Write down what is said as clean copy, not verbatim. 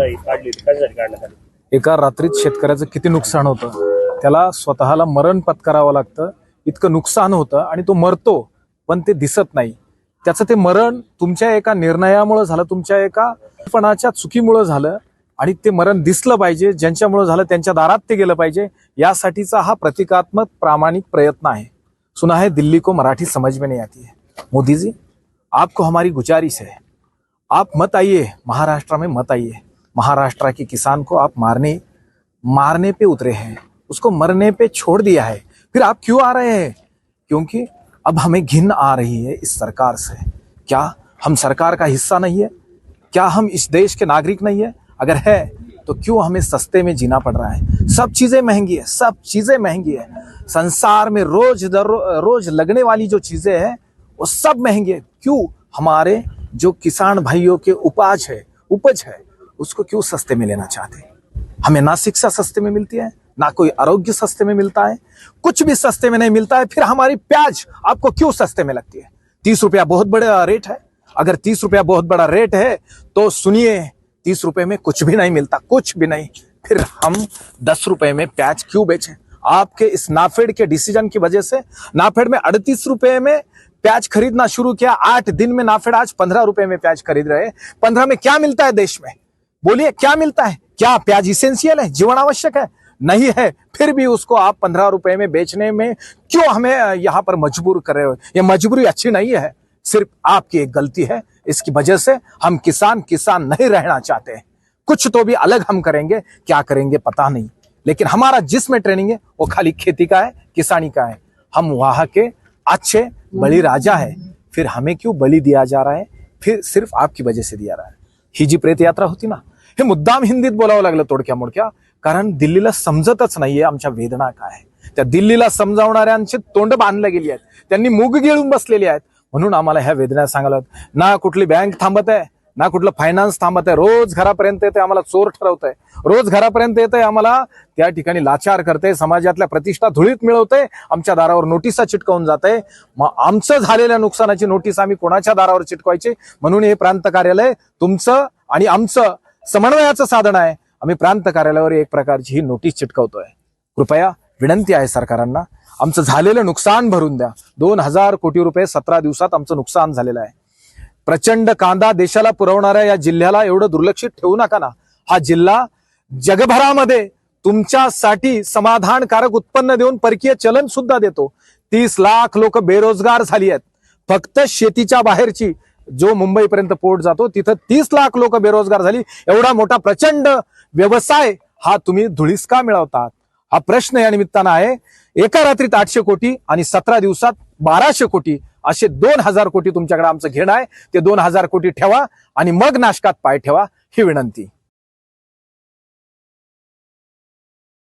काढली होती, कशासाठी काढण्यात आली? एका रात्रीत शेतकऱ्याचं किती नुकसान होतं, त्याला स्वतःला मरण पत्करावं लागतं, इतकं नुकसान होतं आणि तो मरतो पण ते दिसत नाही. त्याचं ते मरण तुमच्या एका निर्णयामुळे झालं, तुमच्या एका पणाच्या चुकीमुळे झालं आणि ते मरण दिसलं पाहिजे. ज्यांच्यामुळे झालं त्यांच्या दारात ते गेलं पाहिजे. यासाठीचा हा प्रतिकात्मक प्रामाणिक प्रयत्न आहे. सुना है दिल्ली को मराठी समझ में नहीं आती है. मोदी जी, आपको हमारी गुजारिश है, आप मत आइए, महाराष्ट्र में मत आइए. महाराष्ट्र के किसान को आप मारने पे उतरे हैं, उसको मरने पे छोड़ दिया है. फिर आप क्यों आ रहे हैं? क्योंकि अब हमें घिन आ रही है इस सरकार से. क्या हम सरकार का हिस्सा नहीं है? क्या हम इस देश के नागरिक नहीं है? अगर है तो क्यों हमें सस्ते में जीना पड़ रहा है? सब चीजें महंगी है, सब चीजें महंगी है. संसार में रोज लगने वाली जो चीजें हैं वो सब महंगी है. क्यों हमारे जो किसान भाइयों के उपज है उसको क्यों सस्ते में लेना चाहते? हमें ना शिक्षा सस्ते में मिलती है, ना कोई आरोग्य सस्ते में मिलता है, कुछ भी सस्ते में नहीं मिलता है. फिर हमारी प्याज आपको क्यों सस्ते में लगती है? 30 रुपया बहुत बड़ा रेट है. अगर 30 रुपया बहुत बड़ा रेट है तो सुनिए, 30 रुपए में कुछ भी नहीं मिलता, कुछ भी नहीं. फिर हम 10 रुपए में प्याज क्यों बेचें? आपके इस नाफेड के डिसीजन की वजह से नाफेड में 38 रुपए में प्याज खरीदना शुरू किया. 8 दिन में नाफेड आज 15 रुपए में प्याज खरीद रहे हैं. 15 में क्या मिलता है देश में? बोलिए क्या मिलता है? क्या प्याज इसेंशियल है, जीवन आवश्यक है? नहीं है. फिर भी उसको आप 15 रुपए में बेचने में क्यों हमें यहां पर मजबूर कर रहे हो? ये मजबूरी अच्छी नहीं है, सिर्फ आपकी एक गलती है. इसकी वजह से हम किसान नहीं रहना चाहते हैं. कुछ तो भी अलग हम करेंगे, क्या करेंगे पता नहीं, लेकिन हमारा जिसमें ट्रेनिंग है वो खाली खेती का है, किसानी का है. हम वहां के अच्छे बलि राजा है, फिर हमें क्यों बलि दिया जा रहा है? फिर सिर्फ आपकी वजह से दिया रहा है. ही जी प्रेत यात्रा होती ना, हे मुद्दाम हिंदीत बोलावं लागलं तोडक्या मोडक्या, कारण दिल्लीला समजतच नाहीये आमच्या वेदना काय आहे. त्या दिल्लीला समजावणाऱ्यांची तोंड बांधल्या गेली आहेत, त्यांनी मूग गिळून बसलेली आहेत. म्हणून आम्हाला ह्या वेदना सांगायला ना कुठली बँक थांबत आहे, ना कुठलं फायनान्स थांबत आहे. रोज घरापर्यंत येते, आम्हाला चोर ठरवत आहे. रोज घरापर्यंत येते, आम्हाला त्या ठिकाणी लाचार करते, समाजातल्या प्रतिष्ठा धुळीत मिळवते, आमच्या दारावर नोटिसा चिटकवून जाते. मग आमचं झालेल्या नुकसानाची नोटीस आम्ही कोणाच्या दारावर चिटकवायची? म्हणून हे प्रांत कार्यालय तुमचं आणि आमचं समन्वयाचं साधन आहे. आम्ही प्रांत कार्यालयावर एक प्रकारची ही नोटीस चिटकवतोय. कृपया विनंती आहे सरकारांना, आमचं झालेलं नुकसान भरून द्या. 2000 कोटी रुपये 17 दिवसात आमचं नुकसान झालेलं आहे. प्रचंड कांदा देशाला पुरवणाऱ्या या जिल्ह्याला एवढं दुर्लक्षित ठेवू नका ना. हा जिल्हा जगभरामध्ये तुमच्यासाठी समाधानकारक उत्पन्न देऊन परकीय चलन सुद्धा देतो. 30 लाख लोक बेरोजगार झाली आहेत. फक्त शेतीच्या बाहेरची जो मुंबईपर्यंत पोर्ट जातो तिथं 30 लाख लोक बेरोजगार झाली. एवढा मोठा प्रचंड व्यवसाय हा तुम्ही धुळीस का मिळवतात? हा प्रश्न या निमित्तानं आहे. एका रात्रीत 800 कोटी आणि 17 दिवसात 1200 कोटी असे 2000 कोटी तुमच्याकडे आमचं घेणं आहे. ते 2000 कोटी ठेवा आणि मग नाशकात पाय ठेवा, ही विनंती.